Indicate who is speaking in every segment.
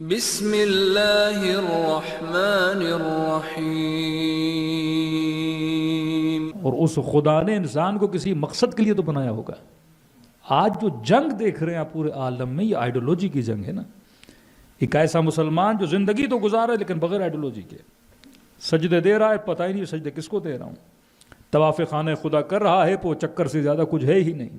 Speaker 1: بسم اللہ الرحمن الرحیم۔
Speaker 2: اور اس خدا نے انسان کو کسی مقصد کے لیے تو بنایا ہوگا۔ آج جو جنگ دیکھ رہے ہیں پورے عالم میں، یہ آئیڈیالوجی کی جنگ ہے نا۔ ایک ایسا مسلمان جو زندگی تو گزارا ہے لیکن بغیر آئیڈیالوجی کے، سجدے دے رہا ہے، پتہ ہی نہیں سجدے کس کو دے رہا ہوں، طواف خانہ خدا کر رہا ہے، وہ چکر سے زیادہ کچھ ہے ہی نہیں۔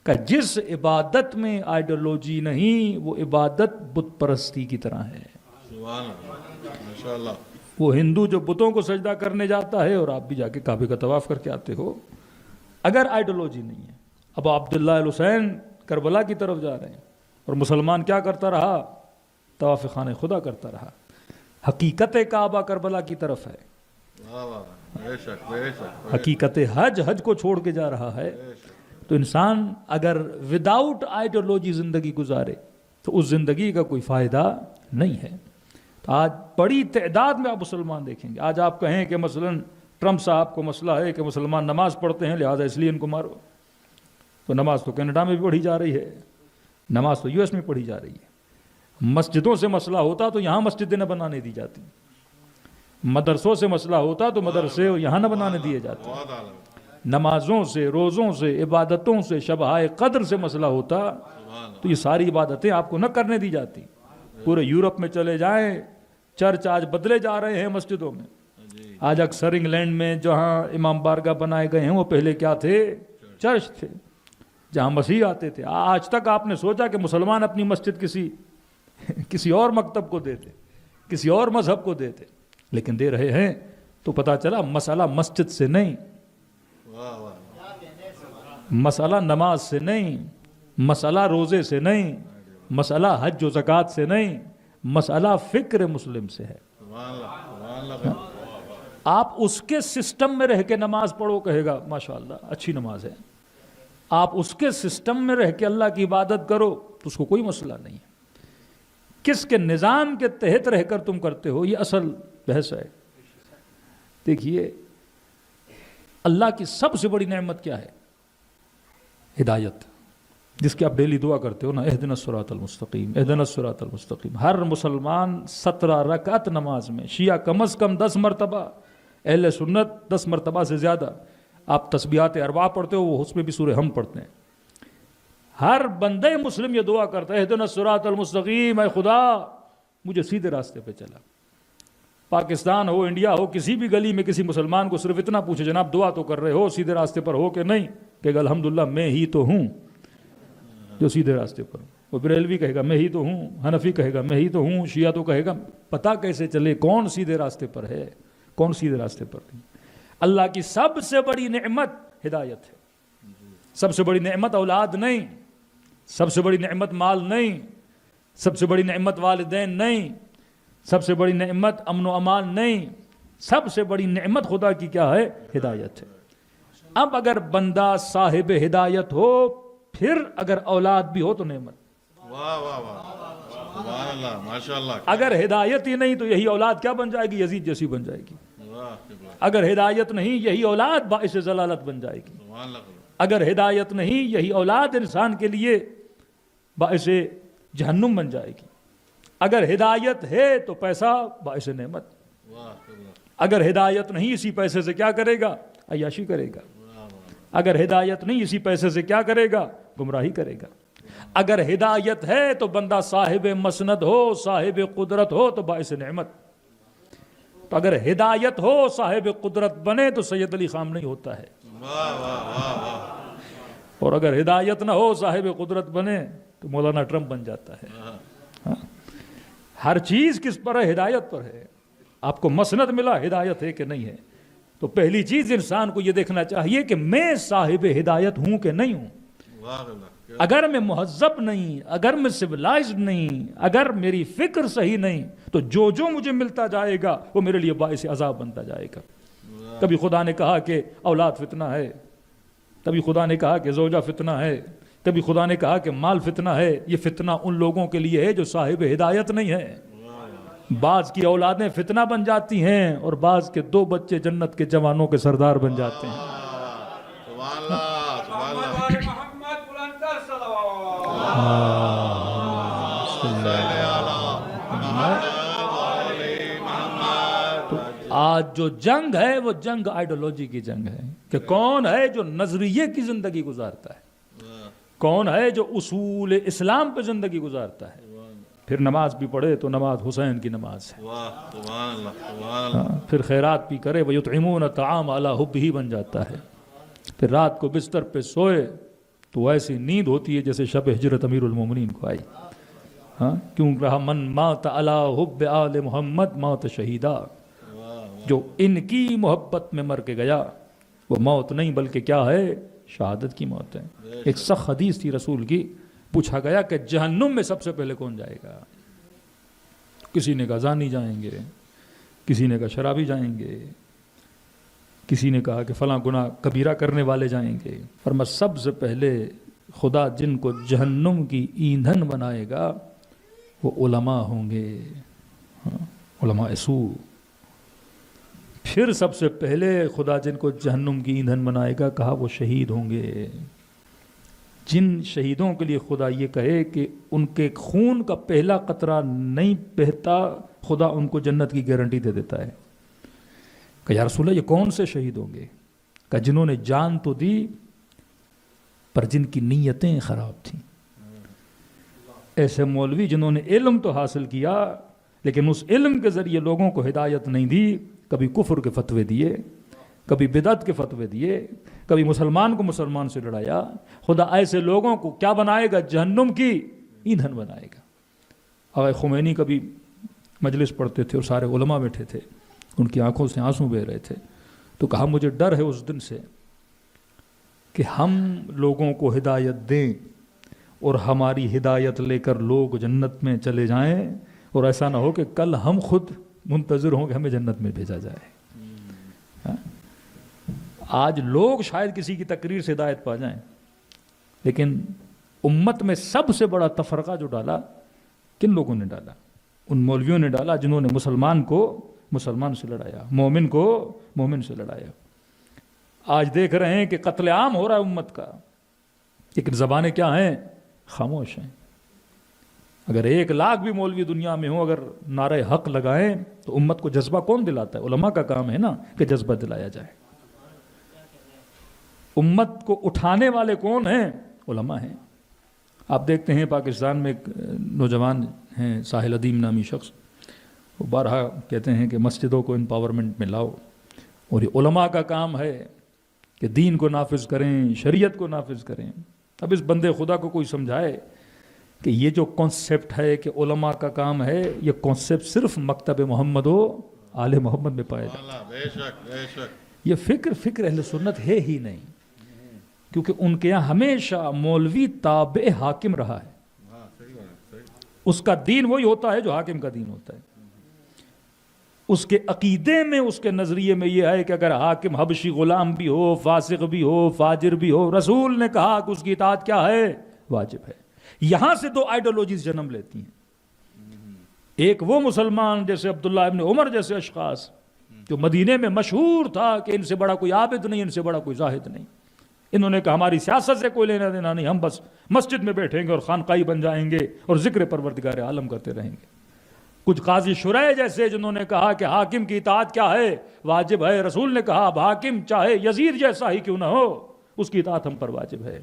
Speaker 2: کہ جس عبادت میں آئیڈیالوجی نہیں، وہ عبادت بت پرستی کی طرح ہے۔
Speaker 3: سبحان اللہ، ماشاءاللہ۔
Speaker 2: وہ ہندو جو بتوں کو سجدہ کرنے جاتا ہے اور آپ بھی جا کے کعبے کا طواف کر کے آتے ہو، اگر آئیڈیالوجی نہیں ہے۔ اب عبداللہ الحسین کربلا کی طرف جا رہے ہیں اور مسلمان کیا کرتا رہا؟ طواف خانہ خدا کرتا رہا۔ حقیقت کعبہ کربلا کی طرف ہے،
Speaker 3: واہ واہ، بے شک بے شک۔
Speaker 2: حقیقت حج کو چھوڑ کے جا رہا ہے۔ تو انسان اگر وداؤٹ آئیڈیالوجی زندگی گزارے تو اس زندگی کا کوئی فائدہ نہیں ہے۔ تو آج بڑی تعداد میں آپ مسلمان دیکھیں گے، آج آپ کہیں کہ مثلا ٹرمپ صاحب کو مسئلہ ہے کہ مسلمان نماز پڑھتے ہیں لہٰذا اس لیے ان کو مارو، تو نماز تو کینیڈا میں بھی پڑھی جا رہی ہے، نماز تو US میں پڑھی جا رہی ہے۔ مسجدوں سے مسئلہ ہوتا تو یہاں مسجدیں نہ بنانے دی جاتی، مدرسوں سے مسئلہ ہوتا تو مدرسے یہاں نہ بنانے دیے جاتے، نمازوں سے، روزوں سے، عبادتوں سے، شبہائے قدر سے مسئلہ ہوتا تو یہ ساری عبادتیں آپ کو نہ کرنے دی جاتی۔ پورے یورپ میں چلے جائیں، چرچ آج بدلے جا رہے ہیں مسجدوں میں۔ آج اکثر انگلینڈ میں جہاں امام بارگاہ بنائے گئے ہیں وہ پہلے کیا تھے؟ چرچ تھے، جہاں مسیح آتے تھے۔ آج تک آپ نے سوچا کہ مسلمان اپنی مسجد کسی اور مکتب کو دیتے، کسی اور مذہب کو دیتے، لیکن دے رہے ہیں تو پتہ چلا مسئلہ مسجد سے نہیں، مسئلہ نماز سے نہیں، مسئلہ روزے سے نہیں، مسئلہ حج و زکوٰۃ سے نہیں، مسئلہ فکر مسلم سے ہے۔ آپ اس کے سسٹم میں رہ کے نماز پڑھو کہے گا ماشاءاللہ اچھی نماز ہے، آپ اس کے سسٹم میں رہ کے اللہ کی عبادت کرو تو اس کو کوئی مسئلہ نہیں ہے۔ کس کے نظام کے تحت رہ کر تم کرتے ہو، یہ اصل بحث ہے۔ دیکھیے اللہ کی سب سے بڑی نعمت کیا ہے؟ ہدایت، جس کی آپ ڈیلی دعا کرتے ہو نا، اہدنا الصراط المستقیم، اہدنا الصراط المستقیم۔ ہر مسلمان 17 رکعت نماز میں، شیعہ کم از کم 10 مرتبہ، اہل سنت 10 مرتبہ سے زیادہ۔ آپ تسبیحات اربع پڑھتے ہو، وہ اس میں بھی سورہ ہم پڑھتے ہیں۔ ہر بندے مسلم یہ دعا کرتا ہے اہدنا الصراط المستقیم، اے خدا مجھے سیدھے راستے پہ چلا۔ پاکستان ہو، انڈیا ہو، کسی بھی گلی میں کسی مسلمان کو صرف اتنا پوچھے جناب دعا تو کر رہے ہو، سیدھے راستے پر ہو کہ نہیں؟ کہے گا الحمدللہ میں ہی تو ہوں جو سیدھے راستے پر ہوں۔ وہ بریلوی کہے گا میں ہی تو ہوں، حنفی کہے گا میں ہی تو ہوں، شیعہ تو کہے گا پتہ کیسے چلے کون سیدھے راستے پر ہے کون سیدھے راستے پر نہیں؟ اللہ کی سب سے بڑی نعمت ہدایت ہے۔ سب سے بڑی نعمت اولاد نہیں، سب سے بڑی نعمت مال نہیں، سب سے بڑی نعمت والدین نہیں، سب سے بڑی نعمت امن و امان نہیں، سب سے بڑی نعمت خدا کی کیا ہے؟ ہدایت ہے۔ اب اگر بندہ صاحب ہدایت ہو، پھر اگر اولاد بھی ہو تو نعمت۔
Speaker 3: واہ واہ واہ، سبحان اللہ، ماشاءاللہ۔
Speaker 2: اگر ہدایت ہی نہیں تو یہی اولاد کیا بن جائے گی؟ یزید جیسی بن جائے گی۔ اگر ہدایت نہیں یہی اولاد باعث ضلالت بن جائے گی۔ اگر ہدایت نہیں یہی اولاد انسان کے لیے باعث جہنم بن جائے گی۔ اگر ہدایت ہے تو پیسہ باعث نعمت، اگر ہدایت نہیں اسی پیسے سے کیا کرے گا؟ عیاشی کرے گا۔ اگر ہدایت نہیں اسی پیسے سے کیا کرے گا؟ گمراہی کرے گا۔ اگر ہدایت ہے تو بندہ صاحب مسند ہو، صاحب قدرت ہو تو باعث نعمت۔ تو اگر ہدایت ہو صاحب قدرت بنے تو سید علی خام نہیں ہوتا ہے، اور اگر ہدایت نہ ہو صاحب قدرت بنے تو مولانا ٹرمپ بن جاتا ہے۔ ہر چیز کس پر ہے؟ ہدایت پر ہے۔ آپ کو مسند ملا، ہدایت ہے کہ نہیں ہے؟ تو پہلی چیز انسان کو یہ دیکھنا چاہیے کہ میں صاحب ہدایت ہوں کہ نہیں ہوں۔ اگر میں مہذب نہیں، اگر میں سویلائزڈ نہیں، اگر میری فکر صحیح نہیں تو جو مجھے ملتا جائے گا وہ میرے لیے باعث عذاب بنتا جائے گا۔ کبھی خدا نے کہا کہ اولاد فتنہ ہے، کبھی خدا نے کہا کہ زوجہ فتنہ ہے، کبھی خدا نے کہا کہ مال فتنہ ہے۔ یہ فتنہ ان لوگوں کے لیے ہے جو صاحب ہدایت نہیں ہے۔ بعض کی اولادیں فتنہ بن جاتی ہیں اور بعض کے 2 بچے جنت کے جوانوں کے سردار بن جاتے ہیں۔
Speaker 3: سبحان اللہ، سبحان اللہ۔
Speaker 2: اللہ آج جو جنگ ہے وہ جنگ آئیڈیالوجی کی جنگ ہے کہ کون ہے جو نظریے کی زندگی گزارتا ہے, کون ہے جو اصول اسلام پہ زندگی گزارتا ہے. پھر نماز بھی پڑھے تو نماز حسین کی نماز ہے.
Speaker 3: سبحان اللہ سبحان اللہ.
Speaker 2: پھر خیرات بھی کرے وَيُطْعِمُونَ الطَّعَامَ عَلَىٰ حُبِّهِ بن جاتا ہے. پھر رات کو بستر پہ سوئے تو ایسی نیند ہوتی ہے جیسے شب ہجرت امیر المومنین کو آئی. ہاں کیوں رہا من مات علی حب آل محمد موت شہیدہ, جو ان کی محبت میں مر کے گیا وہ موت نہیں بلکہ کیا ہے, شہادت کی موت ہے. ایک سخت حدیث تھی رسول کی, پوچھا گیا کہ جہنم میں سب سے پہلے کون جائے گا؟ کسی نے کہا زانی جائیں گے, کسی نے کہا شرابی جائیں گے, کسی نے کہا کہ فلاں گناہ کبیرہ کرنے والے جائیں گے. فرمایا سب سے پہلے خدا جن کو جہنم کی ایندھن بنائے گا وہ علماء ہوں گے, علماء سوء. پھر سب سے پہلے خدا جن کو جہنم کی ایندھن بنائے گا کہا وہ شہید ہوں گے. جن شہیدوں کے لیے خدا یہ کہے کہ ان کے خون کا پہلا قطرہ نہیں بہتا, خدا ان کو جنت کی گارنٹی دے دیتا ہے. کہ یا رسول اللہ یہ کون سے شہید ہوں گے؟ کہ جنہوں نے جان تو دی پر جن کی نیتیں خراب تھیں. ایسے مولوی جنہوں نے علم تو حاصل کیا لیکن اس علم کے ذریعے لوگوں کو ہدایت نہیں دی, کبھی کفر کے فتوے دیے, کبھی بدعت کے فتوے دیے, کبھی مسلمان کو مسلمان سے لڑایا. خدا ایسے لوگوں کو کیا بنائے گا؟ جہنم کی ایندھن بنائے گا. آقا خمینی کبھی مجلس پڑھتے تھے اور سارے علماء بیٹھے تھے, ان کی آنکھوں سے آنسو بہہ رہے تھے, تو کہا مجھے ڈر ہے اس دن سے کہ ہم لوگوں کو ہدایت دیں اور ہماری ہدایت لے کر لوگ جنت میں چلے جائیں, اور ایسا نہ ہو کہ کل ہم خود منتظر ہوں کہ ہمیں جنت میں بھیجا جائے. آج لوگ شاید کسی کی تقریر سے ہدایت پا جائیں, لیکن امت میں سب سے بڑا تفرقہ جو ڈالا کن لوگوں نے ڈالا؟ ان مولویوں نے ڈالا جنہوں نے مسلمان کو مسلمان سے لڑایا, مومن کو مومن سے لڑایا. آج دیکھ رہے ہیں کہ قتل عام ہو رہا ہے امت کا, لیکن زبانیں کیا ہیں؟ خاموش ہیں. اگر 1 لاکھ بھی مولوی دنیا میں ہوں, اگر نعرہ حق لگائیں تو امت کو جذبہ کون دلاتا ہے؟ علماء کا کام ہے نا کہ جذبہ دلایا جائے. امت کو اٹھانے والے کون ہیں؟ علماء ہیں. آپ دیکھتے ہیں پاکستان میں ایک نوجوان ہیں ساحل ادیم نامی شخص, وہ بارہا کہتے ہیں کہ مسجدوں کو امپاورمنٹ میں لاؤ, اور یہ علماء کا کام ہے کہ دین کو نافذ کریں, شریعت کو نافذ کریں. اب اس بندے خدا کو کوئی سمجھائے کہ یہ جو کانسیپٹ ہے کہ علماء کا کام ہے, یہ کانسیپٹ صرف مکتب محمد و آل محمد میں پایا جاتا ہے.
Speaker 3: بے شک بے شک.
Speaker 2: یہ فکر اہل سنت ہے ہی نہیں, کیونکہ ان کے یہاں ہمیشہ مولوی تابع حاکم رہا ہے. اس کا دین وہی ہوتا ہے جو حاکم کا دین ہوتا ہے. اس کے عقیدے میں, اس کے نظریے میں یہ ہے کہ اگر حاکم حبشی غلام بھی ہو, فاسق بھی ہو, فاجر بھی ہو, رسول نے کہا کہ اس کی اطاعت کیا ہے؟ واجب ہے. یہاں سے 2 آئیڈیالوجیز جنم لیتی ہیں. ایک وہ مسلمان جیسے عبداللہ ابن عمر جیسے اشخاص جو مدینے میں مشہور تھا کہ ان سے بڑا کوئی عابد نہیں, ان سے بڑا کوئی زاہد نہیں. انہوں نے کہا ہماری سیاست سے کوئی لینا دینا نہیں, ہم بس مسجد میں بیٹھیں گے اور خانقاہی بن جائیں گے اور ذکر پروردگار عالم کرتے رہیں گے. کچھ قاضی شرح جیسے جنہوں نے کہا کہ حاکم کی اطاعت کیا ہے؟ واجب ہے. رسول نے کہا اب حاکم چاہے یزید جیسا ہی کیوں نہ ہو, اس کی اطاعت ہم پر واجب ہے.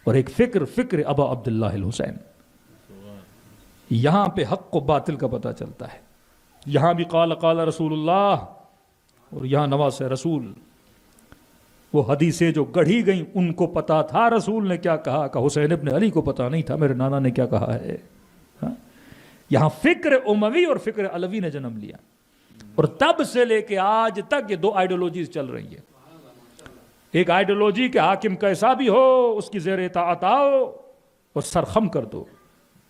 Speaker 2: اور ایک فکر ابا عبداللہ الحسین. یہاں پہ حق و باطل کا پتہ چلتا ہے. یہاں بھی قال رسول اللہ, اور یہاں نواز رسول. وہ حدیثیں جو گڑھی گئیں ان کو پتا تھا رسول نے کیا کہا, کہ حسین ابن علی کو پتا نہیں تھا میرے نانا نے کیا کہا ہے. یہاں فکر اموی اور فکر علوی نے جنم لیا, اور تب سے لے کے آج تک یہ 2 آئیڈیالوجیز چل رہی ہیں. ایک آئیڈیالوجی کہ حاکم کیسا بھی ہو اس کی زیر اطاعت آؤ اور سر خم کر دو.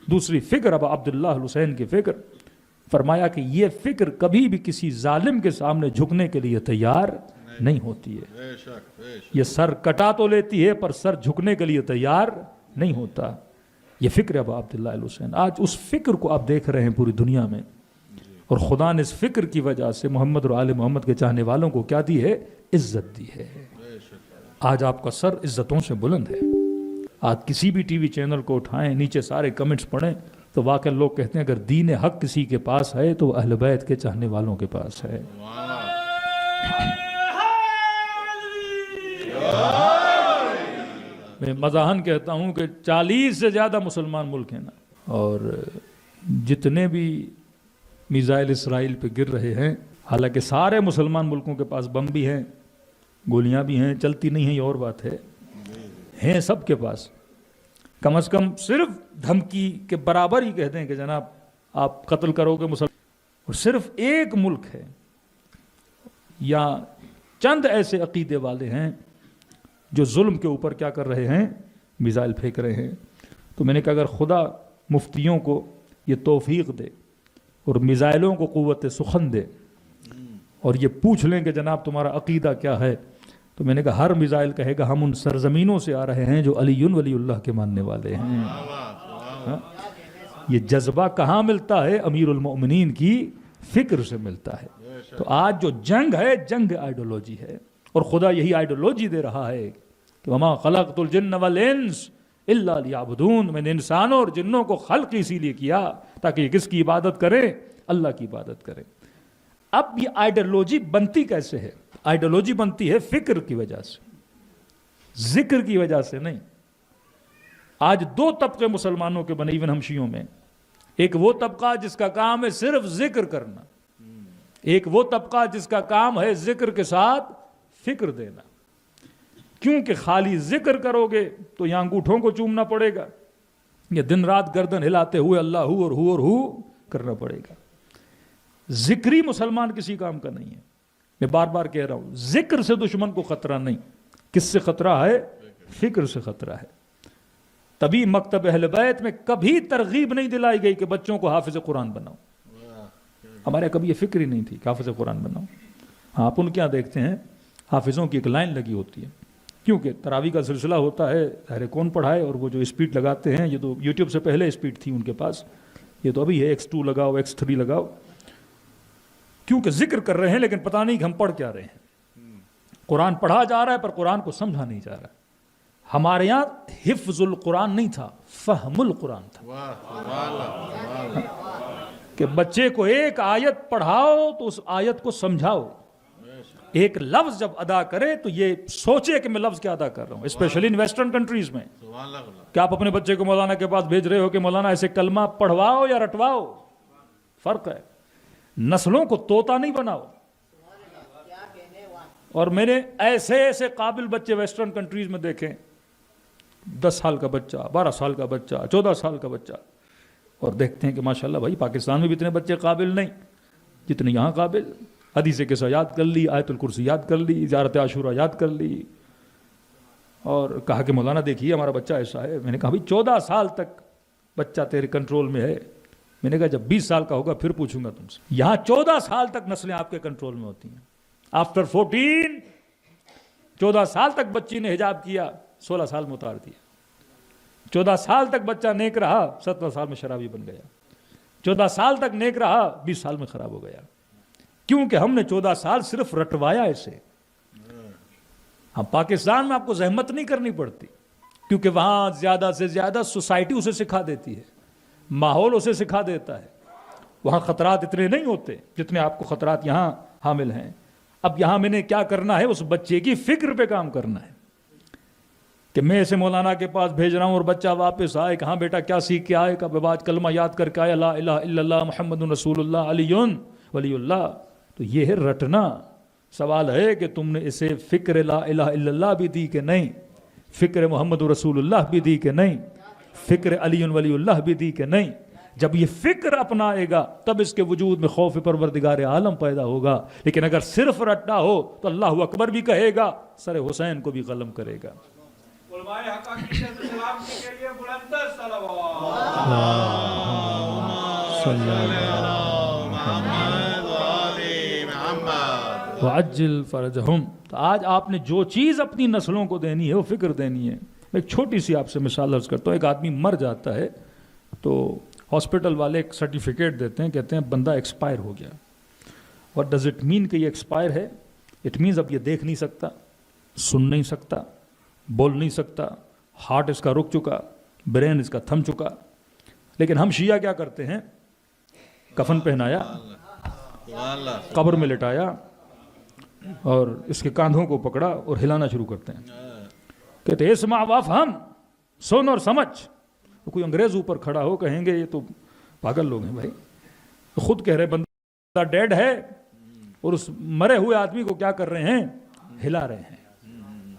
Speaker 2: دوسری فکر ابا عبداللہ الحسین کی فکر. فرمایا کہ یہ فکر کبھی بھی کسی ظالم کے سامنے جھکنے کے لیے تیار نہیں ہوتی ہے. یہ سر کٹا تو لیتی ہے پر سر جھکنے کے لیے تیار نہیں ہوتا. یہ فکر ابا عبداللہ الحسین. آج اس فکر کو آپ دیکھ رہے ہیں پوری دنیا میں, اور خدا نے اس فکر کی وجہ سے محمد اور آل محمد کے چاہنے والوں کو کیا دی ہے؟ عزت دی ہے. آج آپ کا سر عزتوں سے بلند ہے. آج کسی بھی ٹی وی چینل کو اٹھائیں, نیچے سارے کمنٹس پڑھیں تو واقعی لوگ کہتے ہیں اگر دین حق کسی کے پاس ہے تو وہ اہل بیت کے چاہنے والوں کے پاس ہے. میں مزاحن کہتا ہوں کہ 40 سے زیادہ مسلمان ملک ہیں نا، اور جتنے بھی میزائل اسرائیل پہ گر رہے ہیں، حالانکہ سارے مسلمان ملکوں کے پاس بم بھی ہیں، گولیاں بھی ہیں، چلتی نہیں ہیں یہ اور بات ہے، ہیں سب کے پاس، کم از کم صرف دھمکی کے برابر ہی کہتے ہیں کہ جناب آپ قتل کرو گے مسلمان، اور صرف ایک ملک ہے یا چند ایسے عقیدے والے ہیں جو ظلم کے اوپر کیا کر رہے ہیں، میزائل پھینک رہے ہیں۔ تو میں نے کہا اگر خدا مفتیوں کو یہ توفیق دے اور میزائلوں کو قوت سخن دے اور یہ پوچھ لیں کہ جناب تمہارا عقیدہ کیا ہے، تو میں نے کہا ہر میزائل کہے گا ہم ان سرزمینوں سے آ رہے ہیں جو علی ولی اللہ کے ماننے والے ہیں۔ ہاں؟ یہ جذبہ کہاں ملتا ہے؟ امیر المؤمنین کی فکر سے ملتا ہے۔ تو آج جو جنگ ہے، جنگ آئیڈیالوجی ہے، اور خدا یہی آئیڈیالوجی دے رہا ہے کہ وما خلقت الجن والانس الا لیعبدون، میں نے انسانوں اور جنوں کو خلق اسی لیے کیا تاکہ یہ کس کی عبادت کریں؟ اللہ کی عبادت کریں۔ اب یہ آئیڈیالوجی بنتی کیسے ہے؟ آئیڈیالوجی بنتی ہے فکر کی وجہ سے، ذکر کی وجہ سے نہیں۔ آج دو طبقے مسلمانوں کے بنے، ایون ہم شیعوں میں، ایک وہ طبقہ جس کا کام ہے صرف ذکر کرنا، ایک وہ طبقہ جس کا کام ہے ذکر کے ساتھ فکر دینا، کیونکہ خالی ذکر کرو گے تو یہاں انگوٹھوں کو چومنا پڑے گا، یا دن رات گردن ہلاتے ہوئے اللہ ہو اور ہو کرنا پڑے گا۔ ذکری مسلمان کسی کام کا نہیں ہے۔ میں بار بار کہہ رہا ہوں، ذکر سے دشمن کو خطرہ نہیں۔ کس سے خطرہ ہے؟ فکر سے خطرہ ہے۔ تبھی مکتب اہل بیت میں کبھی ترغیب نہیں دلائی گئی کہ بچوں کو حافظ قرآن بناؤ، ہمارے کبھی یہ فکر ہی نہیں تھی کہ حافظ قرآن بناؤ۔ ہاں آپ ان کیا دیکھتے ہیں، حافظوں کی ایک لائن لگی ہوتی ہے، کیونکہ تراویح کا سلسلہ ہوتا ہے، ظاہر کون پڑھائے، اور وہ جو اسپیڈ لگاتے ہیں، یہ تو یوٹیوب سے پہلے اسپیڈ تھی ان کے پاس، یہ تو ابھی ہے X2 لگاؤ X3 لگاؤ، کیونکہ ذکر کر رہے ہیں لیکن پتہ نہیں کہ ہم پڑھ کیا رہے ہیں۔ قرآن پڑھا جا رہا ہے پر قرآن کو سمجھا نہیں جا رہا۔ ہمارے یہاں حفظ القرآن نہیں تھا، فہم القرآن تھا، کہ بچے کو ایک آیت پڑھاؤ تو اس آیت کو سمجھاؤ، ایک لفظ جب ادا کرے تو یہ سوچے کہ میں لفظ کیا ادا کر رہا ہوں، اسپیشلی ان ویسٹرن کنٹریز میں، کہ آپ اپنے بچے کو مولانا کے پاس بھیج رہے ہو کہ مولانا ایسے کلمہ پڑھواؤ یا رٹواؤ، فرق ہے۔ نسلوں کو طوطا نہیں بناؤ۔ اور میں نے ایسے ایسے قابل بچے ویسٹرن کنٹریز میں دیکھے، 10 سال کا بچہ، 12 سال کا بچہ، 14 سال کا بچہ، اور دیکھتے ہیں کہ ماشاءاللہ بھائی پاکستان میں بھی اتنے بچے قابل نہیں جتنے یہاں قابل۔ حدیث قصہ یاد کر لی، آیت الکرسی یاد کر لی، زیارت عاشورہ یاد کر لی، اور کہا کہ مولانا دیکھیے ہمارا بچہ ایسا ہے۔ میں نے کہا بھائی 14 سال تک بچہ تیرے کنٹرول میں ہے، میں نے کہا جب 20 سال کا ہوگا پھر پوچھوں گا تم سے۔ یہاں 14 سال تک نسلیں آپ کے کنٹرول میں ہوتی ہیں، آفٹر 14 سال تک بچی نے حجاب کیا، 16 سال میں اتار دیا۔ 14 سال تک بچہ نیک رہا، 17 سال میں شرابی بن گیا۔ 14 سال تک نیک رہا، 20 سال میں خراب ہو گیا، کیونکہ ہم نے 14 سال صرف رٹوایا اسے۔ ہم پاکستان میں آپ کو زحمت نہیں کرنی پڑتی، کیونکہ وہاں زیادہ سے زیادہ سوسائٹی اسے سکھا دیتی ہے، ماحول اسے سکھا دیتا ہے، وہاں خطرات اتنے نہیں ہوتے جتنے آپ کو خطرات یہاں حامل ہیں۔ اب یہاں میں نے کیا کرنا ہے؟ اس بچے کی فکر پہ کام کرنا ہے، کہ میں اسے مولانا کے پاس بھیج رہا ہوں اور بچہ واپس آئے کہ ہاں بیٹا کیا سیکھ کے آئے، کہ آج کلمہ یاد کر کے آئے، لا الہ الا اللہ محمد رسول اللہ علی ولی اللہ۔ تو یہ ہے رٹنا۔ سوال ہے کہ تم نے اسے فکر لا الہ الا اللہ بھی دی کہ نہیں، فکر محمد رسول اللہ بھی دی کہ نہیں، فکر علی ولی اللہ بھی دی کہ نہیں۔ جب یہ فکر اپنائے گا تب اس کے وجود میں خوف پروردگار عالم پیدا ہوگا، لیکن اگر صرف رٹنا ہو تو اللہ اکبر بھی کہے گا، سر حسین کو بھی قلم کرے گا۔
Speaker 4: علماء حق کی عزت سلام کے لیے بلند صلوات۔
Speaker 2: وعجل فرجہم۔ تو آج آپ نے جو چیز اپنی نسلوں کو دینی ہے وہ فکر دینی ہے۔ میں ایک چھوٹی سی آپ سے مثال عرض کرتا ہوں۔ ایک آدمی مر جاتا ہے تو ہاسپٹل والے ایک سرٹیفکیٹ دیتے ہیں، کہتے ہیں بندہ ایکسپائر ہو گیا۔ واٹ ڈز اٹ مین کہ یہ ایکسپائر ہے؟ اٹ مینز اب یہ دیکھ نہیں سکتا، سن نہیں سکتا، بول نہیں سکتا، ہارٹ اس کا رک چکا، برین اس کا تھم چکا۔ لیکن ہم شیعہ کیا کرتے ہیں؟ کفن پہنایا، قبر میں لٹایا، اور اس کے کاندھوں کو پکڑا اور ہلانا شروع کرتے ہیں۔ کہتے اسمع وافہم، سن اور سمجھ. تو کوئی انگریز اوپر کھڑا ہو کہیں گے یہ تو پاگل لوگ ہیں بھائی. خود کہہ رہے بندہ ڈیڈ ہے اور اس مرے ہوئے آدمی کو کیا کر رہے ہیں؟ ہلا رہے ہیں.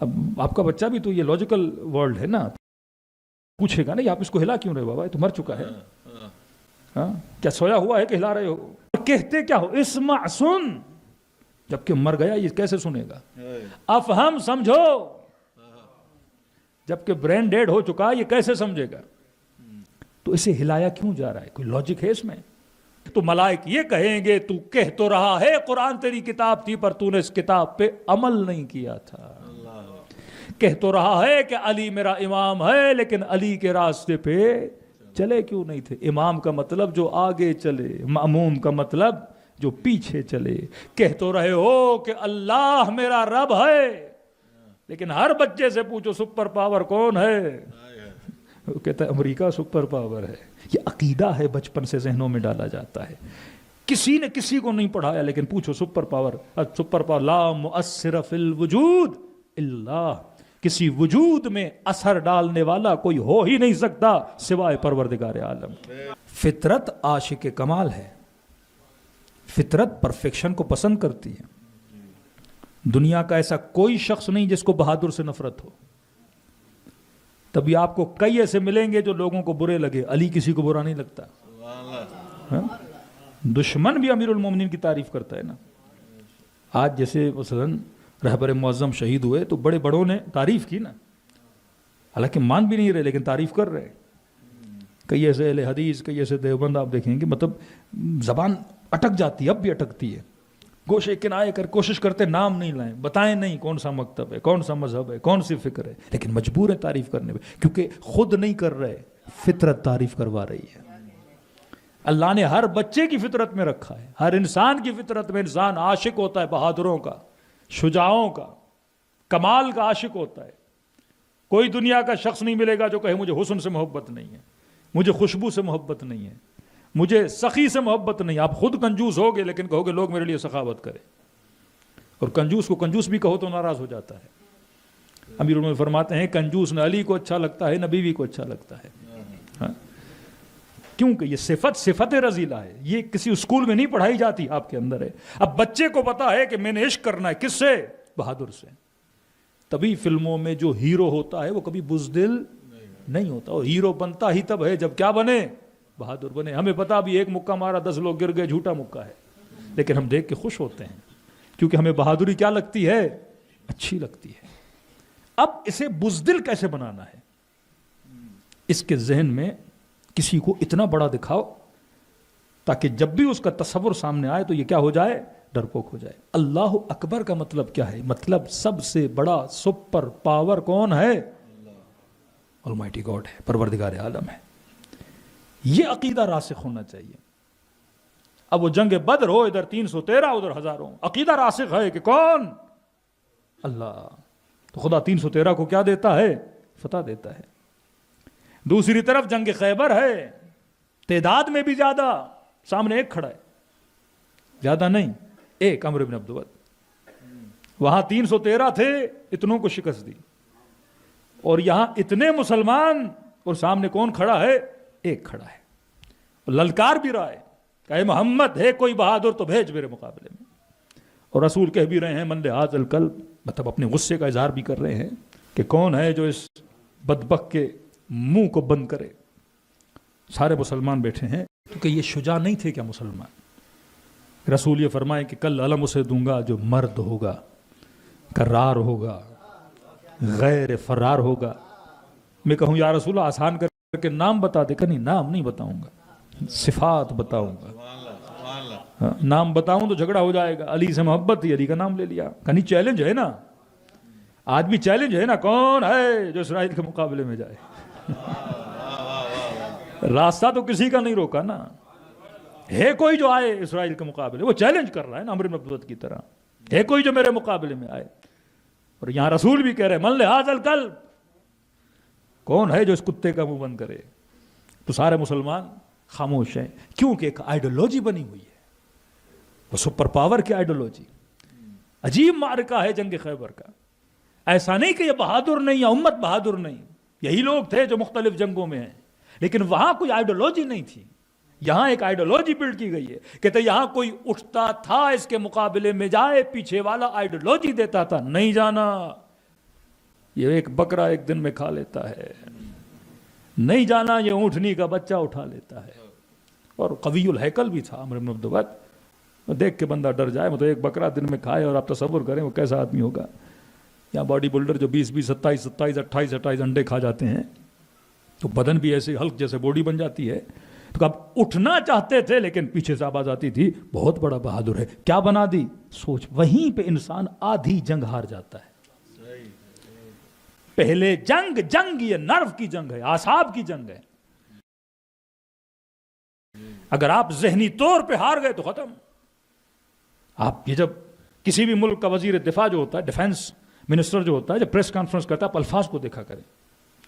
Speaker 2: اب آپ کا بچہ بھی تو یہ لاجیکل ورلڈ ہے نا، پوچھے گا نہیں آپ اس کو ہلا کیوں رہے بابا، یہ تو مر چکا ہے. ہاں کیا سویا ہوا ہے کہ ہلا رہے ہو؟ کہتے کیا ہو؟ اسمع سن، جبکہ مر گیا یہ کیسے سنے گا؟ افہم سمجھو، جبکہ برین ڈیڈ ہو چکا یہ کیسے سمجھے گا؟ تو اسے ہلایا کیوں جا رہا ہے؟ کوئی لاجک ہے اس میں؟ تو ملائک یہ کہیں گے تو کہہ تو رہا ہے قرآن تیری کتاب تھی پر تو نے اس کتاب پہ عمل نہیں کیا تھا. کہہ تو رہا ہے کہ علی میرا امام ہے لیکن علی کے راستے پہ چلے کیوں نہیں تھے؟ امام کا مطلب جو آگے چلے، مأموم کا مطلب جو پیچھے چلے. کہہ تو رہے ہو کہ اللہ میرا رب ہے لیکن ہر بچے سے پوچھو سپر پاور کون ہے؟ وہ کہتا ہے امریکہ سپر پاور ہے. یہ عقیدہ ہے، بچپن سے ذہنوں میں ڈالا جاتا ہے. کسی نے کسی کو نہیں پڑھایا لیکن پوچھو سپر پاور لا مؤثر فی الوجود الا، کسی وجود میں اثر ڈالنے والا کوئی ہو ہی نہیں سکتا سوائے پروردگار عالم. فطرت عاشق کمال ہے، فطرت پرفیکشن کو پسند کرتی ہے. دنیا کا ایسا کوئی شخص نہیں جس کو بہادر سے نفرت ہو. تبھی آپ کو کئی ایسے ملیں گے جو لوگوں کو برے لگے. علی کسی کو برا نہیں لگتا. ہاں؟ دشمن بھی امیر المومنین کی تعریف کرتا ہے نا. آج جیسے مثلاً رہبر معظم شہید ہوئے تو بڑے بڑوں نے تعریف کی نا، حالانکہ مان بھی نہیں رہے لیکن تعریف کر رہے. کئی ایسے اہل حدیث، کئی ایسے دیوبند آپ دیکھیں گے مطلب زبان اٹک جاتی ہے، اب بھی اٹکتی ہے. گوشے کنائے کر کوشش کرتے نام نہیں لائیں، بتائیں نہیں کون سا مکتب ہے، کون سا مذہب ہے، کون سی فکر ہے، لیکن مجبور ہیں تعریف کرنے میں کیونکہ خود نہیں کر رہے، فطرت تعریف کروا رہی ہے. اللہ نے ہر بچے کی فطرت میں رکھا ہے، ہر انسان کی فطرت میں انسان عاشق ہوتا ہے بہادروں کا، شجاعوں کا، کمال کا عاشق ہوتا ہے. کوئی دنیا کا شخص نہیں ملے گا جو کہے مجھے حسن سے محبت نہیں ہے، مجھے خوشبو سے محبت نہیں ہے، مجھے سخی سے محبت نہیں. آپ خود کنجوس ہوگے لیکن کہو گے لوگ میرے لیے سخاوت کرے، اور کنجوس کو کنجوس بھی کہو تو ناراض ہو جاتا ہے. امیر المومنین فرماتے ہیں کنجوس نہ علی کو اچھا لگتا ہے نہ بیوی کو اچھا لگتا ہے. ہاں؟ کیونکہ یہ صفت رذیلہ ہے، یہ کسی اسکول میں نہیں پڑھائی جاتی، آپ کے اندر ہے. اب بچے کو پتا ہے کہ میں نے عشق کرنا ہے کس سے؟ بہادر سے. تبھی فلموں میں جو ہیرو ہوتا ہے وہ کبھی بزدل نہیں ہوتا، اور ہیرو بنتا ہی تب ہے جب کیا بنے؟ بہادر بنے. ہمیں پتا بھی ایک مکہ مارا 10 لوگ گر گئے، جھوٹا مکہ ہے، لیکن ہم دیکھ کے خوش ہوتے ہیں کیونکہ ہمیں بہادری کیا لگتی ہے؟ اچھی لگتی ہے. اب اسے بزدل کیسے بنانا ہے؟ اس کے ذہن میں کسی کو اتنا بڑا دکھاؤ تاکہ جب بھی اس کا تصور سامنے آئے تو یہ کیا ہو جائے؟ ڈرپوک ہو جائے. اللہ اکبر کا مطلب کیا ہے؟ مطلب سب سے بڑا سپر پاور کون ہے؟ آلمائٹی گاڈ ہے، پروردگار عالم ہے. یہ عقیدہ راسخ ہونا چاہیے. اب وہ جنگ بدر ہو ادھر 313 ادھر ہزاروں، عقیدہ راسخ ہے کہ کون؟ اللہ. تو خدا 313 کو کیا دیتا ہے؟ فتح دیتا ہے. دوسری طرف جنگ خیبر ہے، تعداد میں بھی زیادہ، سامنے ایک کھڑا ہے، زیادہ نہیں، ایک عمرو بن عبد ود. وہاں 313 تھے، اتنوں کو شکست دی، اور یہاں اتنے مسلمان اور سامنے کون کھڑا ہے؟ ایک کھڑا ہے. للکار بھی رہا ہے کہ اے محمد ہے کوئی بہادر تو بھیج میرے مقابلے میں. اور رسول کہہ بھی رہے ہیں من لحاظ القلب، مطلب اپنے غصے کا اظہار بھی کر رہے ہیں کہ کون ہے جو اس بدبخت کے منہ کو بند کرے. سارے مسلمان بیٹھے ہیں کیونکہ یہ شجاع نہیں تھے کیا مسلمان؟ رسول یہ فرمائے کہ کل علم اسے دوں گا جو مرد ہوگا، کرار ہوگا، غیر فرار ہوگا. میں کہوں یا رسول اللہ آسان کر کے نام بتا دے، کہ نہیں نام نہیں بتاؤں گا، صفات بتاؤں گا. نام بتاؤں تو جھگڑا ہو جائے گا. علی سے محبت تھی، علی کا نام لے لیا. کہیں چیلنج ہے نا، آج بھی چیلنج ہے نا، کون ہے جو اسرائیل کے مقابلے میں جائے؟ راستہ تو کسی کا نہیں روکا نا. ہے کوئی جو آئے اسرائیل کے مقابلے؟ وہ چیلنج کر رہا ہے نا عمرو بن عبد ود کی طرح. ہے کوئی جو میرے مقابلے میں آئے؟ اور یہاں رسول بھی کہہ رہے ہیں من لحاظ القلب، کون ہے جو اس کتے کا منہ بند کرے؟ تو سارے مسلمان خاموش ہیں کیونکہ ایک آئیڈیالوجی بنی ہوئی ہے، وہ سپر پاور کی آئیڈیالوجی. عجیب معرکہ ہے جنگ خیبر کا. ایسا نہیں کہ یہ بہادر نہیں یا امت بہادر نہیں، یہی لوگ تھے جو مختلف جنگوں میں ہیں، لیکن وہاں کوئی آئیڈیالوجی نہیں تھی. یہاں ایک آئیڈیالوجی بلڈ کی گئی ہے. کہتے یہاں کوئی اٹھتا تھا اس کے مقابلے میں جائے، پیچھے والا آئیڈیالوجی دیتا تھا، نہیں جانا. یہ ایک بکرا ایک دن میں کھا لیتا ہے، نہیں جانا یہ اونٹنی کا بچہ اٹھا لیتا ہے. اور قوی الہیکل بھی تھا عمرو بن عبدود. دیکھ کے بندہ ڈر جائے، مطلب ایک بکرا دن میں کھائے، اور آپ تصور کریں وہ کیسا آدمی ہوگا. یا باڈی بلڈر جو 20 27 27 28 انڈے کھا جاتے ہیں تو بدن بھی ایسے ہلک جیسے باڈی بن جاتی ہے. تو اب اٹھنا چاہتے تھے لیکن پیچھے سے آواز آتی تھی بہت بڑا بہادر ہے. کیا بنا دی سوچ. وہیں پہ انسان آدھی جنگ ہار جاتا ہے. پہلے جنگ یہ نرو کی جنگ ہے، اعصاب کی جنگ ہے. اگر آپ ذہنی طور پہ ہار گئے تو ختم. آپ یہ جب کسی بھی ملک کا وزیر دفاع جو ہوتا ہے، ڈیفنس منسٹر جو ہوتا ہے، جب پریس کانفرنس کرتا ہے، آپ الفاظ کو دیکھا کریں.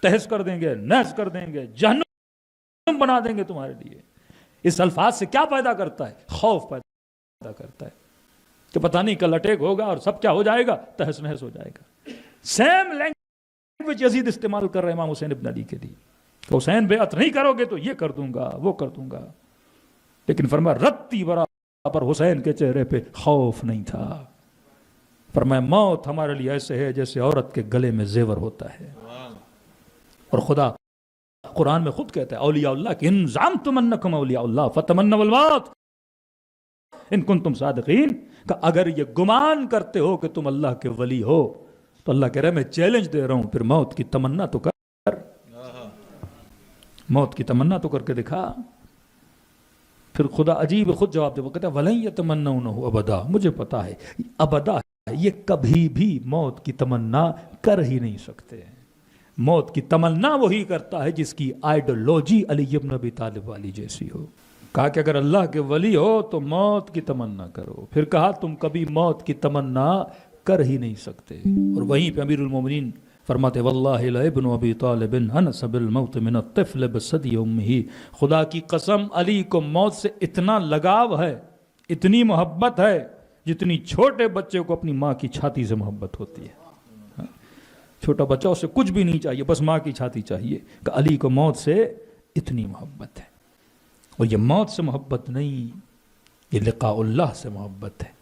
Speaker 2: تہس کر دیں گے، نحس کر دیں گے، جہنم بنا دیں گے تمہارے لیے. اس الفاظ سے کیا پیدا کرتا ہے؟ خوف پیدا کرتا ہے کہ پتہ نہیں کل اٹیک ہوگا اور سب کیا ہو جائے گا، تہس نحس ہو جائے گا. سیم لینگویج یزید استعمال کر رہے امام حسین ابن علی کے لیے کہ حسین بیعت نہیں کرو گے تو یہ کر دوں گا وہ کر دوں گا. لیکن فرمایا رتی برابر حسین کے چہرے پہ خوف نہیں تھا. فرمایا موت ہمارے لیے ایسے ہے جیسے عورت کے گلے میں زیور ہوتا ہے. اور خدا قرآن میں خود کہتا ہے اولیاء اللہ کہ ان زعمتم انکم اولیاء اللہ فتمنوا الموت ان کنتم صادقین. کہ اگر یہ گمان کرتے ہو کہ تم اللہ کے ولی ہو تو اللہ کہہ رہا ہے میں چیلنج دے رہا ہوں، پھر موت کی تمنا تو کر، موت کی تمنا تو کر کے دکھا. پھر خدا عجیب خود جواب دے، وہ کہتا ہے وَلَن يَتَمَنَّوْنَهُ ابدا. مجھے پتا ہے ابدا یہ کبھی بھی موت کی تمنا کر ہی نہیں سکتے. موت کی تمنا وہی کرتا ہے جس کی آئیڈیالوجی علی ابن ابی طالب والی جیسی ہو. کہا کہ اگر اللہ کے ولی ہو تو موت کی تمنا کرو. پھر کہا تم کبھی موت کی تمنا کر ہی نہیں سکتے. اور وہیں پہ امیر المومنین فرماتے واللہ لابن ابی طالب انس بالموت من الطفل بثدی امہ. خدا کی قسم علی کو موت سے اتنا لگاؤ ہے، اتنی محبت ہے جتنی چھوٹے بچے کو اپنی ماں کی چھاتی سے محبت ہوتی ہے. چھوٹا بچہ اسے کچھ بھی نہیں چاہیے، بس ماں کی چھاتی چاہیے. کہ علی کو موت سے اتنی محبت ہے. اور یہ موت سے محبت نہیں، یہ لقاء اللہ سے محبت ہے،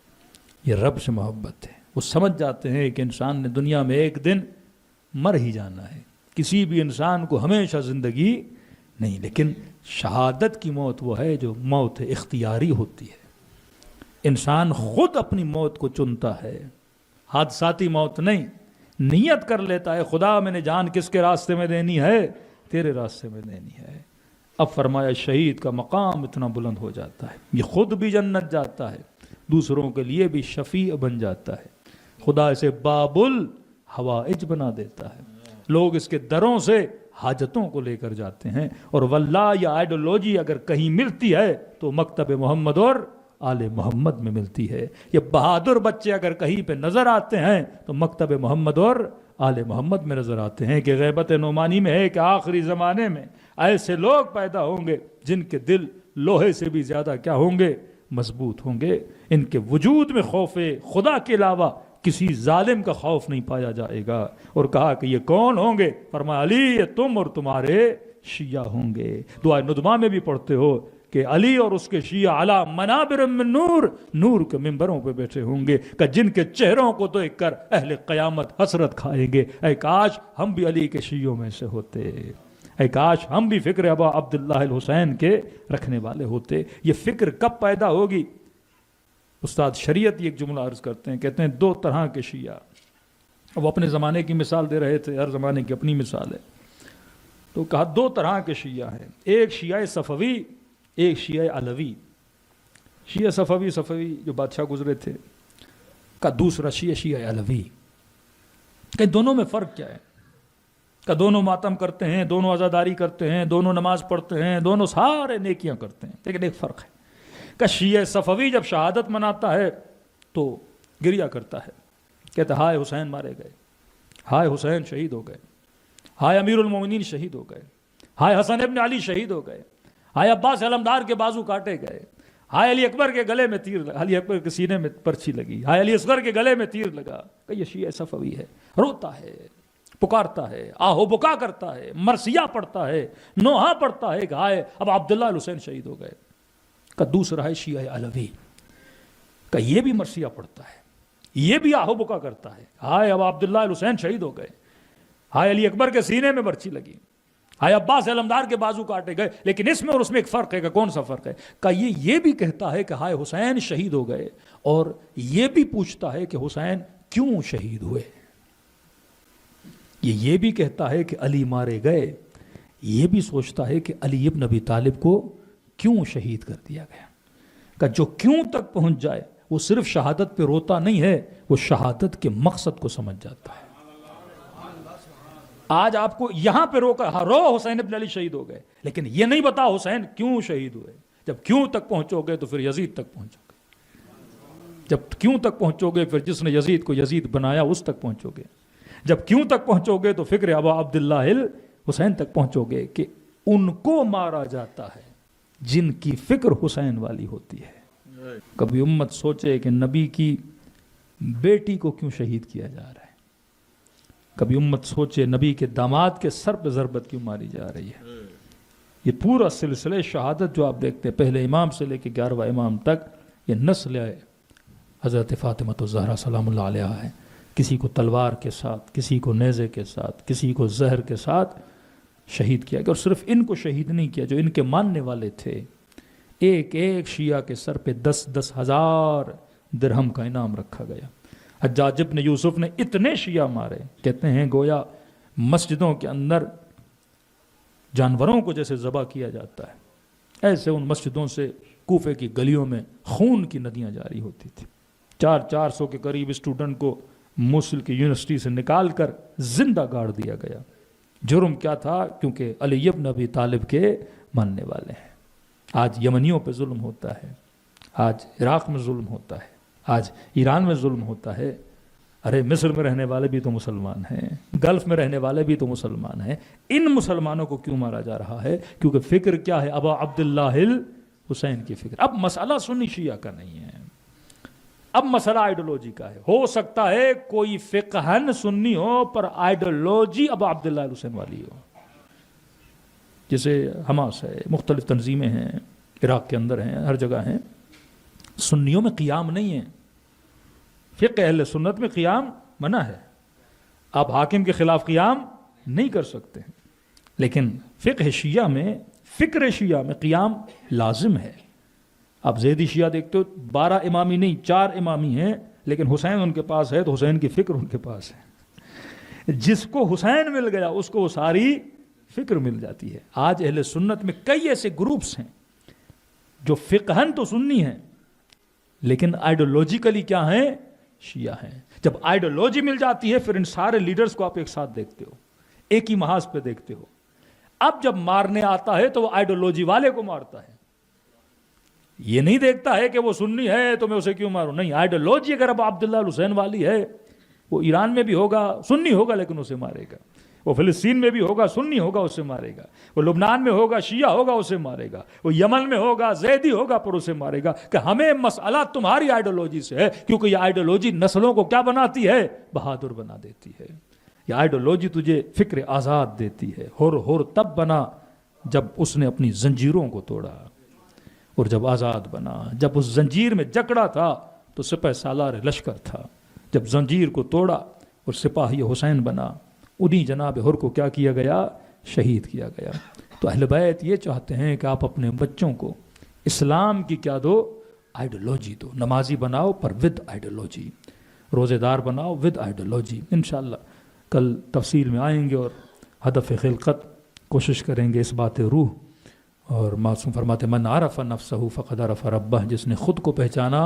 Speaker 2: یہ رب سے محبت ہے. وہ سمجھ جاتے ہیں کہ انسان نے دنیا میں ایک دن مر ہی جانا ہے. کسی بھی انسان کو ہمیشہ زندگی نہیں، لیکن شہادت کی موت وہ ہے جو موت اختیاری ہوتی ہے. انسان خود اپنی موت کو چنتا ہے، حادثاتی موت نہیں. نیت کر لیتا ہے خدا میں نے جان کس کے راستے میں دینی ہے، تیرے راستے میں دینی ہے. اب فرمایا شہید کا مقام اتنا بلند ہو جاتا ہے، یہ خود بھی جنت جاتا ہے، دوسروں کے لیے بھی شفیع بن جاتا ہے. خدا اسے باب الحوائج بنا دیتا ہے. لوگ اس کے دروں سے حاجتوں کو لے کر جاتے ہیں. اور واللہ یہ آئیڈیالوجی اگر کہیں ملتی ہے تو مکتب محمد اور آل محمد میں ملتی ہے. یہ بہادر بچے اگر کہیں پہ نظر آتے ہیں تو مکتب محمد اور آل محمد میں نظر آتے ہیں. کہ غیبت نعمانی میں ہے کہ آخری زمانے میں ایسے لوگ پیدا ہوں گے جن کے دل لوہے سے بھی زیادہ کیا ہوں گے، مضبوط ہوں گے. ان کے وجود میں خوف خدا کے علاوہ کسی ظالم کا خوف نہیں پایا جائے گا. اور کہا کہ یہ کون ہوں گے؟ فرمایا علی یہ تم اور تمہارے شیعہ ہوں گے. دعائے ندبہ میں بھی پڑھتے ہو کہ علی اور اس کے شیعہ علی منابر من نور، نور کے ممبروں پہ بیٹھے ہوں گے کہ جن کے چہروں کو دیکھ کر اہل قیامت حسرت کھائیں گے اے کاش ہم بھی علی کے شیعوں میں سے ہوتے، اے کاش ہم بھی فکر ابا عبداللہ الحسین کے رکھنے والے ہوتے. یہ فکر کب پیدا ہوگی؟ استاد شریعت یہ ایک جملہ عرض کرتے ہیں، کہتے ہیں دو طرح کے شیعہ. وہ اپنے زمانے کی مثال دے رہے تھے، ہر زمانے کی اپنی مثال ہے. تو کہا دو طرح کے شیعہ ہیں، ایک شیعہ صفوی، ایک شیعہ علوی. شیعہ صفوی جو بادشاہ گزرے تھے کا، دوسرا شیعہ علوی. کہ دونوں میں فرق کیا ہے؟ کہ دونوں ماتم کرتے ہیں، دونوں عزاداری کرتے ہیں، دونوں نماز پڑھتے ہیں، دونوں سارے نیکیاں کرتے ہیں، لیکن ایک فرق ہے کہ شیعہ صفوی جب شہادت مناتا ہے تو گریہ کرتا ہے، کہتا ہے ہائے حسین مارے گئے، ہائے حسین شہید ہو گئے، ہائے امیر المومنین شہید ہو گئے، ہائے حسن ابن علی شہید ہو گئے، ہائے عباس علمدار کے بازو کاٹے گئے، ہائے علی اکبر کے گلے میں تیر لگا، علی اکبر کے سینے میں پرچھی لگی، ہائے علی اصغر کے گلے میں تیر لگا، کہ یہ شیعہ صفوی ہے، روتا ہے، پکارتا ہے، آہو بکا کرتا ہے، مرثیہ پڑھتا ہے، نوحہ پڑھتا ہے کہ ہائے اب عبداللہ الحسین شہید ہو گئے۔ کہ دوسرا ہے شیعہ علوی، کہ یہ بھی مرثیہ پڑھتا ہے، یہ بھی آہو بکا کرتا ہے، ہائے اب عبداللہ الحسین شہید ہو گئے، ہائے علی اکبر کے سینے میں برچھی لگی، ہائے عباس علمدار کے بازو کاٹے گئے۔ لیکن اس میں اور اس میں ایک فرق ہے، کہ کون سا فرق ہے؟ کہ یہ بھی کہتا ہے کہ ہائے حسین شہید ہو گئے، اور یہ بھی پوچھتا ہے کہ حسین کیوں شہید ہوئے۔ یہ بھی کہتا ہے کہ علی مارے گئے، یہ بھی سوچتا ہے کہ علی ابن ابی طالب کو کیوں شہید کر دیا گیا۔ کہ جو کیوں تک پہنچ جائے وہ صرف شہادت پہ روتا نہیں ہے، وہ شہادت کے مقصد کو سمجھ جاتا ہے۔ آج آپ کو یہاں پہ روکا، رو حسین ابن علی شہید ہو گئے، لیکن یہ نہیں بتا حسین کیوں شہید ہوئے۔ جب کیوں تک پہنچو گے تو پھر یزید تک پہنچو گے، جب کیوں تک پہنچو گے پھر جس نے یزید کو یزید بنایا اس تک پہنچو گے، جب کیوں تک پہنچو گے تو فکر ابا عبداللہ حسین تک پہنچو گے، کہ ان کو مارا جاتا ہے جن کی فکر حسین والی ہوتی ہے۔ کبھی امت سوچے کہ نبی کی بیٹی کو کیوں شہید کیا جا رہا ہے، کبھی امت سوچے نبی کے داماد کے سر پہ ضربت کیوں ماری جا رہی ہے۔ یہ پورا سلسلہ شہادت جو آپ دیکھتے ہیں، پہلے امام سے لے کے 11واں امام تک، یہ نسل ہے حضرت فاطمہ الزہرا سلام اللہ علیہ ہے۔ کسی کو تلوار کے ساتھ، کسی کو نیزے کے ساتھ، کسی کو زہر کے ساتھ شہید کیا گیا، اور صرف ان کو شہید نہیں کیا، جو ان کے ماننے والے تھے، ایک ایک شیعہ کے سر پہ 10,000 درہم کا انعام رکھا گیا۔ حجاج ابن یوسف نے اتنے شیعہ مارے، کہتے ہیں گویا مسجدوں کے اندر جانوروں کو جیسے ذبح کیا جاتا ہے، ایسے ان مسجدوں سے کوفے کی گلیوں میں خون کی ندیاں جاری ہوتی تھی۔ 400 کے قریب اسٹوڈنٹ کو موصل کی یونیورسٹی سے نکال کر زندہ گاڑ دیا گیا۔ جرم کیا تھا؟ کیونکہ علی ابن ابی طالب کے ماننے والے ہیں۔ آج یمنیوں پہ ظلم ہوتا ہے، آج عراق میں ظلم ہوتا ہے، آج ایران میں ظلم ہوتا ہے۔ ارے مصر میں رہنے والے بھی تو مسلمان ہیں، گلف میں رہنے والے بھی تو مسلمان ہیں۔ ان مسلمانوں کو کیوں مارا جا رہا ہے؟ کیونکہ فکر کیا ہے؟ ابا عبداللہ حسین کی فکر۔ اب مسئلہ سنی شیعہ کا نہیں ہے، اب مسئلہ آئیڈیولوجی کا ہے۔ ہو سکتا ہے کوئی فقہن سنی ہو پر آئیڈیولوجی ابا عبداللہ حسین والی ہو، جیسے حماس ہے، مختلف تنظیمیں ہیں، عراق کے اندر ہیں، ہر جگہ ہیں۔ سنیوں میں قیام نہیں ہے، فقہ اہل سنت میں قیام منع ہے، آپ حاکم کے خلاف قیام نہیں کر سکتے، لیکن فقہ شیعہ میں، فکر شیعہ میں قیام لازم ہے۔ آپ زیدی شیعہ دیکھتے ہو 12 امامی نہیں 4 امامی ہیں، لیکن حسین ان کے پاس ہے تو حسین کی فکر ان کے پاس ہے۔ جس کو حسین مل گیا اس کو وہ ساری فکر مل جاتی ہے۔ آج اہل سنت میں کئی ایسے گروپس ہیں جو فقہن تو سنی ہیں لیکن آئیڈیولوجیکلی کیا ہیں؟ شیعہ ہیں۔ جب آئیڈیولوجی مل جاتی ہے پھر ان سارے لیڈرز کو آپ ایک ساتھ دیکھتے ہو، ایک ہی محاذ پہ دیکھتے ہو۔ اب جب مارنے آتا ہے تو وہ آئیڈیولوجی والے کو مارتا ہے، یہ نہیں دیکھتا ہے کہ وہ سنی ہے تو میں اسے کیوں ماروں۔ نہیں، آئیڈیولوجی اگر اب عبداللہ الحسین والی ہے، وہ ایران میں بھی ہوگا سنی ہوگا لیکن اسے مارے گا، وہ فلسطین میں بھی ہوگا سنی ہوگا اسے مارے گا، وہ لبنان میں ہوگا شیعہ ہوگا اسے مارے گا، وہ یمن میں ہوگا زیدی ہوگا پر اسے مارے گا۔ کہ ہمیں مسئلہ تمہاری آئیڈیولوجی سے ہے، کیونکہ یہ آئیڈیولوجی نسلوں کو کیا بناتی ہے؟ بہادر بنا دیتی ہے۔ یہ آئیڈیولوجی تجھے فکر آزاد دیتی ہے۔ ہر تب بنا جب اس نے اپنی زنجیروں کو توڑا، اور جب آزاد بنا، جب اس زنجیر میں جکڑا تھا تو سپہ سالار لشکر تھا، جب زنجیر کو توڑا اور سپاہی حسین بنا، انہی جناب ہر کو کیا کیا گیا؟ شہید کیا گیا۔ تو اہل بیت یہ چاہتے ہیں کہ آپ اپنے بچوں کو اسلام کی کیا دو؟ آئیڈیولوجی دو۔ نمازی بناؤ پر ود آئیڈیولوجی، روزے دار بناؤ ود آئیڈیولوجی۔ انشاءاللہ کل تفصیل میں آئیں گے اور ہدف خلقت کوشش کریں گے اس بات روح۔ اور معصوم فرماتے من عرف نفسہ فقد عرف ربہ، جس نے خود کو پہچانا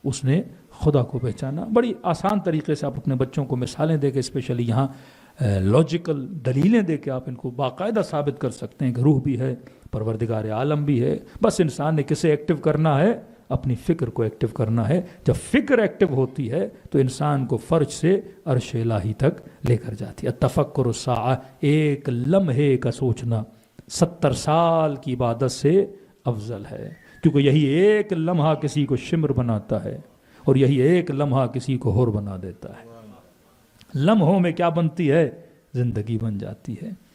Speaker 2: اس نے خدا کو پہچانا۔ بڑی آسان طریقے سے آپ اپنے بچوں کو مثالیں دے کے، اسپیشلی یہاں لاجیکل دلیلیں دے کے آپ ان کو باقاعدہ ثابت کر سکتے ہیں کہ روح بھی ہے، پروردگار عالم بھی ہے، بس انسان نے کسے ایکٹیو کرنا ہے؟ اپنی فکر کو ایکٹیو کرنا ہے۔ جب فکر ایکٹیو ہوتی ہے تو انسان کو فرش سے عرش الہی تک لے کر جاتی ہے۔ التفکر الساعہ، ایک لمحے کا سوچنا 70 سال کی عبادت سے افضل ہے۔ کیونکہ یہی ایک لمحہ کسی کو شمر بناتا ہے اور یہی ایک لمحہ کسی کو ہور بنا دیتا ہے. لمحوں میں کیا بنتی ہے؟ زندگی بن جاتی ہے.